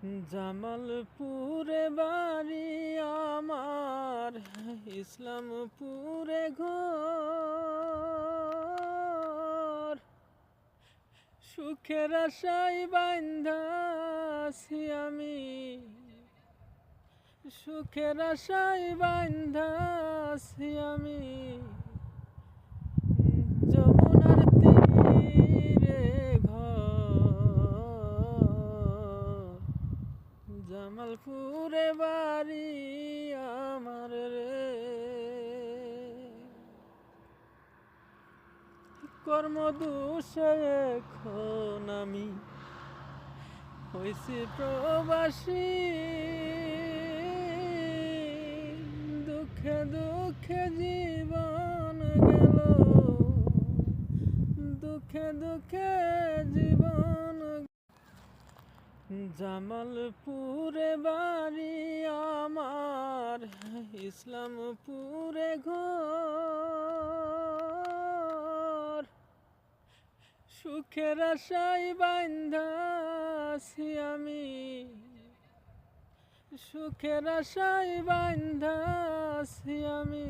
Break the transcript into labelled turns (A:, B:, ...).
A: জামালপুরে বাড়ি আমার, ইসলামপুরে ঘর। সুখের আশায় বান্ধাছি আমি, সুখের আশায় বান্ধাছি আমি যমুনার তীরে ঘর। জামালপুরে বাড়ি আমার রে। কর্মদোষে এখন আমি হইছি প্রবাসী, দুঃখে দুঃখে জীবন গেল, দুঃখে দুঃখে জীবন। জামালপুরে বাড়ি আমার, ইসলামপুরে ঘর। সুখের আশায় বান্ধাছি আমি, সুখের আশায় বান্ধাছি আমি